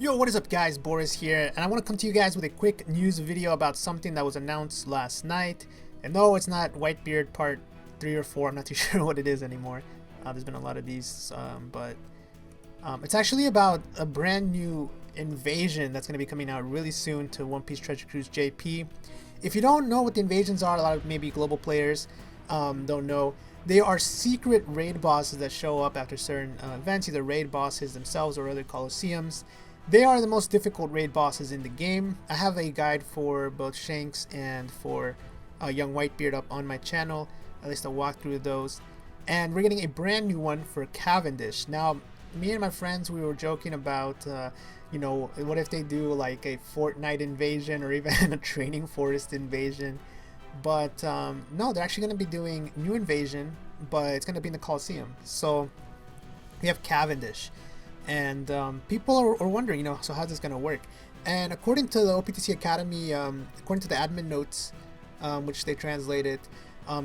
Yo, what is up guys, Boris here, and I want to come to you guys with a quick news video about something that was announced last night. And no, it's not Whitebeard part 3 or 4, I'm not too sure what it is anymore. There's been a lot of these, but it's actually about a brand new invasion that's going to be coming out really soon to One Piece Treasure Cruise JP. If you don't know what the invasions are, a lot of maybe global players don't know. They are secret raid bosses that show up after certain events, either raid bosses themselves or other Colosseums. They are the most difficult raid bosses in the game. I have a guide for both Shanks and for young Whitebeard up on my channel, at least a walkthrough of those. And we're getting a brand new one for Cavendish. Now, me and my friends, we were joking about, you know, what if they do like a Fortnite invasion or even a training forest invasion. But no, they're actually going to be doing new invasion, but it's going to be in the Colosseum. So we have Cavendish. And people are wondering, you know, so how's this going to work? And according to the OPTC Academy, according to the admin notes, which they translated,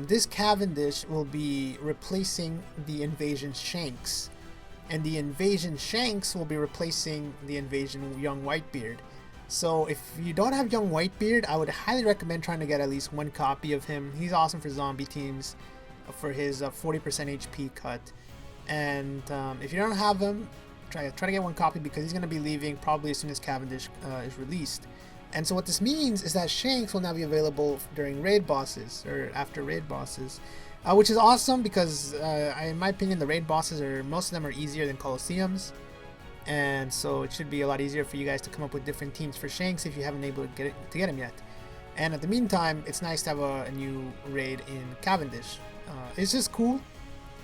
this Cavendish will be replacing the Invasion Shanks. And the Invasion Shanks will be replacing the Invasion Young Whitebeard. So if you don't have Young Whitebeard, I would highly recommend trying to get at least one copy of him. He's awesome for zombie teams, for his 40% HP cut. And if you don't have him, try to get one copy because he's going to be leaving probably as soon as Cavendish is released. And so what this means is that Shanks will now be available during raid bosses or after raid bosses, which is awesome because in my opinion the raid bosses most of them are easier than Colosseums, and so it should be a lot easier for you guys to come up with different teams for Shanks if you haven't been able to get him yet. And at the meantime, it's nice to have a new raid in Cavendish. It's just cool.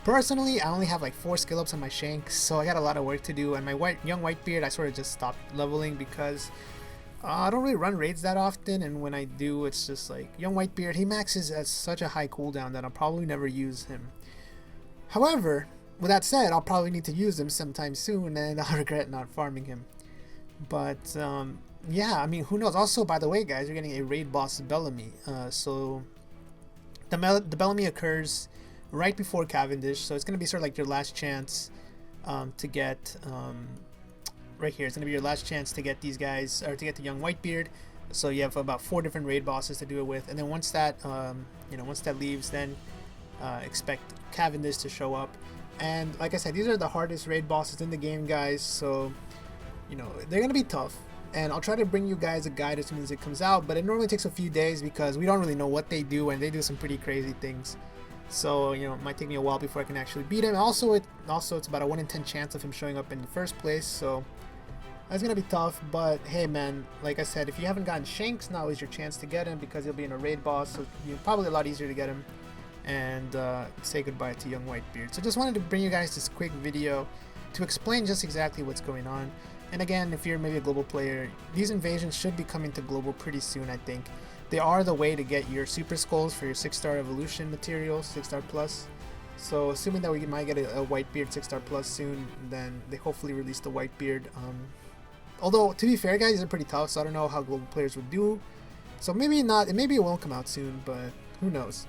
Personally, I only have like 4 skill ups on my Shanks, so I got a lot of work to do. And my young Whitebeard, I sort of just stopped leveling because I don't really run raids that often, and when I do, it's just like young Whitebeard, he maxes at such a high cooldown that I'll probably never use him. However, with that said, I'll probably need to use him sometime soon, and I'll regret not farming him. But yeah, I mean, who knows? Also, by the way, guys, you're getting a raid boss Bellamy. So the Bellamy occurs right before Cavendish, so it's going to be sort of like your last chance to get right here. It's going to be your last chance to get these guys, or to get the young Whitebeard. So you have about 4 different raid bosses to do it with, and then once that once that leaves, then expect Cavendish to show up. And like I said, these are the hardest raid bosses in the game, guys, so you know they're going to be tough. And I'll try to bring you guys a guide as soon as it comes out, but it normally takes a few days because we don't really know what they do, and they do some pretty crazy things. So, you know, it might take me a while before I can actually beat him. Also, it's about a 1 in 10 chance of him showing up in the first place. So, that's going to be tough. But, hey, man, like I said, if you haven't gotten Shanks, now is your chance to get him because he'll be in a raid boss. So, it's probably a lot easier to get him and say goodbye to young Whitebeard. So, just wanted to bring you guys this quick video to explain just exactly what's going on. And again, if you're maybe a global player, these invasions should be coming to global pretty soon, I think. They are the way to get your super skulls for your 6-star evolution materials, 6-star plus. So assuming that we might get a Whitebeard 6-star plus soon, then they hopefully release the Whitebeard. Although to be fair, guys, these are pretty tough, so I don't know how global players would do. So maybe not, maybe it won't come out soon, but who knows.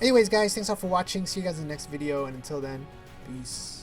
Anyways, guys, thanks all for watching. See you guys in the next video, and until then, peace.